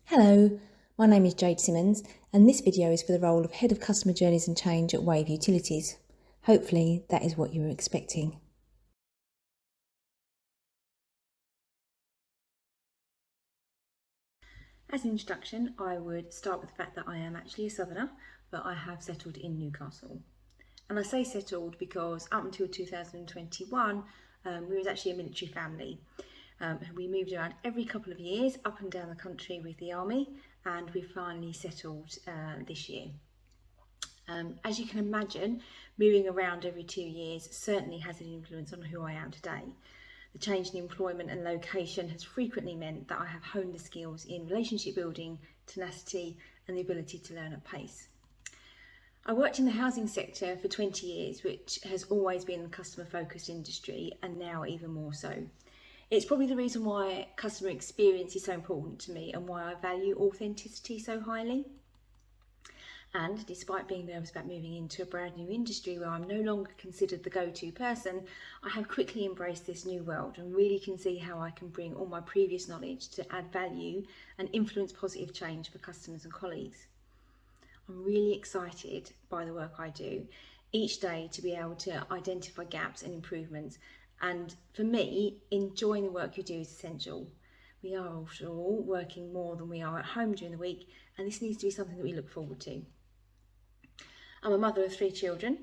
Hello, my name is Jade Simmons and this video is for the role of Head of Customer Journeys and Change at Wave Utilities. Hopefully that is what you were expecting. As an introduction, I would start with the fact that I am actually a Southerner, but I have settled in Newcastle. And I say settled because up until 2021, we was actually a military family. We moved around every couple of years up and down the country with the army, and we finally settled this year. As you can imagine, moving around every 2 years certainly has an influence on who I am today. The change in employment and location has frequently meant that I have honed the skills in relationship building, tenacity, and the ability to learn at pace. I worked in the housing sector for 20 years, which has always been a customer-focused industry, and now even more so. It's probably the reason why customer experience is so important to me and why I value authenticity so highly. And despite being nervous about moving into a brand new industry where I'm no longer considered the go-to person, I have quickly embraced this new world and really can see how I can bring all my previous knowledge to add value and influence positive change for customers and colleagues. I'm really excited by the work I do each day to be able to identify gaps and improvements. And for me, enjoying the work you do is essential. We are, after all, working more than we are at home during the week, and this needs to be something that we look forward to. I'm a mother of 3 children,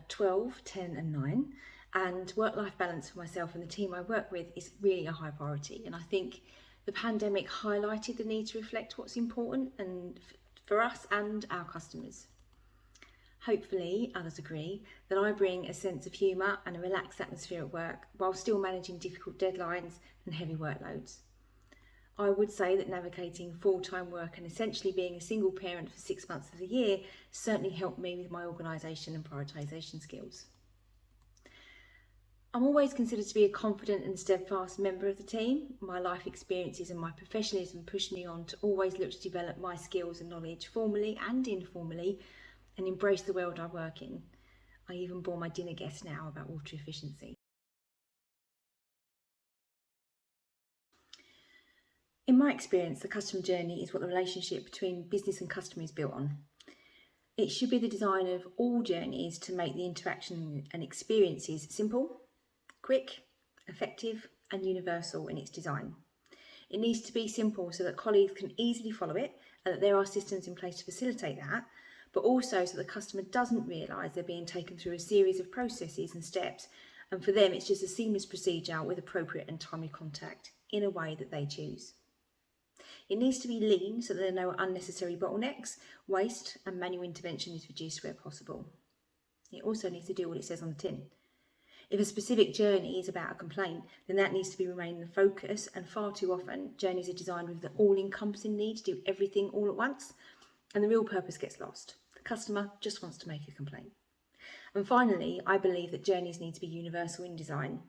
12, 10 and 9, and work-life balance for myself and the team I work with is really a high priority. And I think the pandemic highlighted the need to reflect what's important and for us and our customers. Hopefully, others agree that I bring a sense of humour and a relaxed atmosphere at work while still managing difficult deadlines and heavy workloads. I would say that navigating full-time work and essentially being a single parent for 6 months of the year certainly helped me with my organisation and prioritisation skills. I'm always considered to be a confident and steadfast member of the team. My life experiences and my professionalism push me on to always look to develop my skills and knowledge formally and informally and embrace the world I work in. I even bore my dinner guests now about water efficiency. In my experience, the customer journey is what the relationship between business and customer is built on. It should be the design of all journeys to make the interaction and experiences simple, quick, effective, and universal in its design. It needs to be simple so that colleagues can easily follow it and that there are systems in place to facilitate that, but also so the customer doesn't realise they're being taken through a series of processes and steps, and for them it's just a seamless procedure with appropriate and timely contact in a way that they choose. It needs to be lean so that there are no unnecessary bottlenecks, waste and manual intervention is reduced where possible. It also needs to do what it says on the tin. If a specific journey is about a complaint, then that needs to remain the focus, and far too often journeys are designed with the all-encompassing need to do everything all at once, and the real purpose gets lost. The customer just wants to make a complaint. And finally, I believe that journeys need to be universal in design.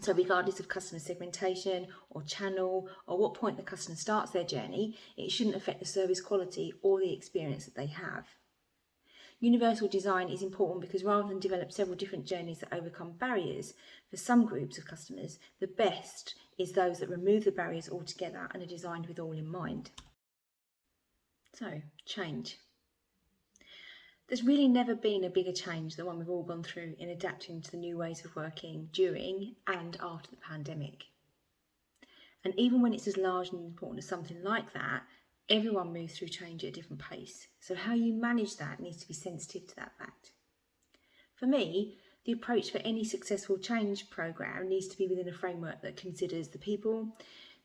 So regardless of customer segmentation or channel or what point the customer starts their journey, it shouldn't affect the service quality or the experience that they have. Universal design is important because rather than develop several different journeys that overcome barriers, for some groups of customers, the best is those that remove the barriers altogether and are designed with all in mind. So, change. There's really never been a bigger change than one we've all gone through in adapting to the new ways of working during and after the pandemic. And even when it's as large and important as something like that, everyone moves through change at a different pace. So how you manage that needs to be sensitive to that fact. For me, the approach for any successful change programme needs to be within a framework that considers the people,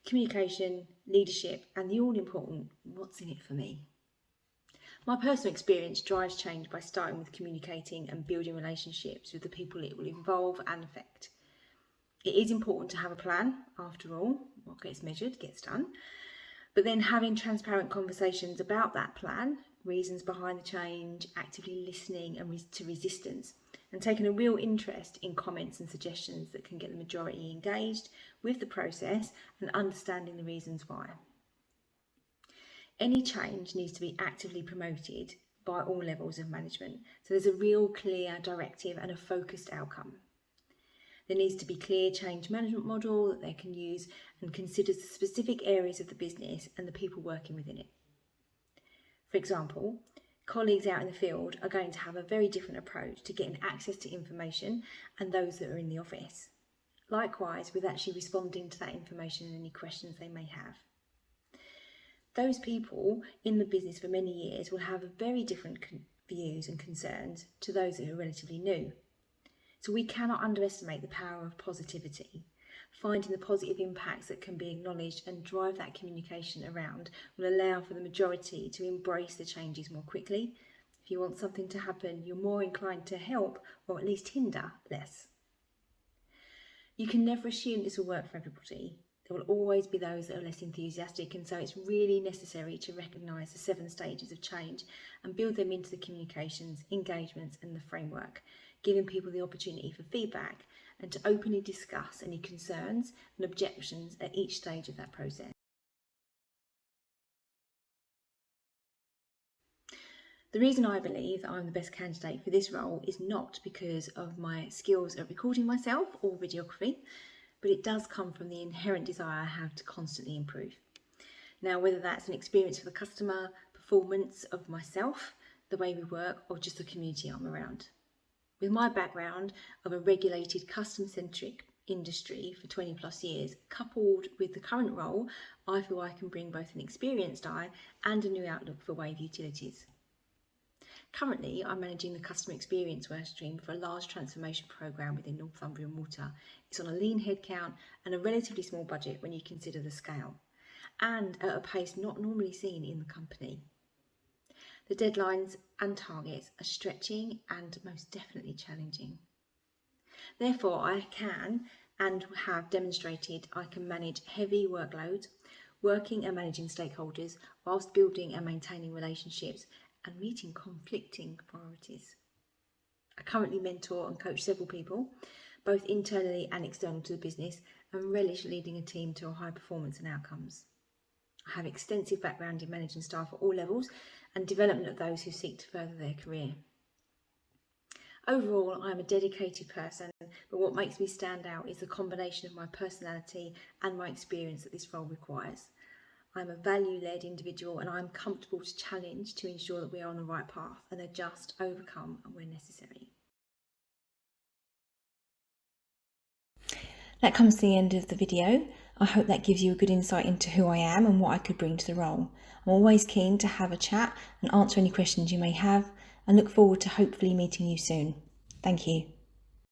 communication, leadership, and the all-important what's in it for me. My personal experience drives change by starting with communicating and building relationships with the people it will involve and affect. It is important to have a plan, after all, what gets measured gets done, but then having transparent conversations about that plan, reasons behind the change, actively listening to resistance, and taking a real interest in comments and suggestions that can get the majority engaged with the process and understanding the reasons why. Any change needs to be actively promoted by all levels of management, so there's a real clear directive and a focused outcome. There needs to be clear change management model that they can use and considers the specific areas of the business and the people working within it. For example, colleagues out in the field are going to have a very different approach to getting access to information and those that are in the office. Likewise, with actually responding to that information and any questions they may have. Those people in the business for many years will have very different views and concerns to those that are relatively new. So we cannot underestimate the power of positivity. Finding the positive impacts that can be acknowledged and drive that communication around will allow for the majority to embrace the changes more quickly. If you want something to happen, you're more inclined to help or at least hinder less. You can never assume this will work for everybody. There will always be those that are less enthusiastic, and so it's really necessary to recognise the 7 stages of change and build them into the communications, engagements and the framework, giving people the opportunity for feedback and to openly discuss any concerns and objections at each stage of that process. The reason I believe that I'm the best candidate for this role is not because of my skills at recording myself or videography, but it does come from the inherent desire I have to constantly improve. Now, whether that's an experience for the customer, performance of myself, the way we work, or just the community I'm around. With my background of a regulated custom-centric industry for 20 plus years, coupled with the current role, I feel I can bring both an experienced eye and a new outlook for Wave Utilities. Currently, I'm managing the customer experience workstream for a large transformation programme within Northumbrian Water. It's on a lean headcount and a relatively small budget when you consider the scale, and at a pace not normally seen in the company. The deadlines and targets are stretching and most definitely challenging. Therefore, I can and have demonstrated I can manage heavy workloads, working and managing stakeholders whilst building and maintaining relationships and meeting conflicting priorities. I currently mentor and coach several people, both internally and external to the business, and relish leading a team to a high performance and outcomes. I have extensive background in managing staff at all levels and development of those who seek to further their career. Overall, I am a dedicated person, but what makes me stand out is the combination of my personality and my experience that this role requires. I'm a value-led individual and I'm comfortable to challenge to ensure that we are on the right path and adjust, overcome where necessary. That comes to the end of the video. I hope that gives you a good insight into who I am and what I could bring to the role. I'm always keen to have a chat and answer any questions you may have, and look forward to hopefully meeting you soon. Thank you.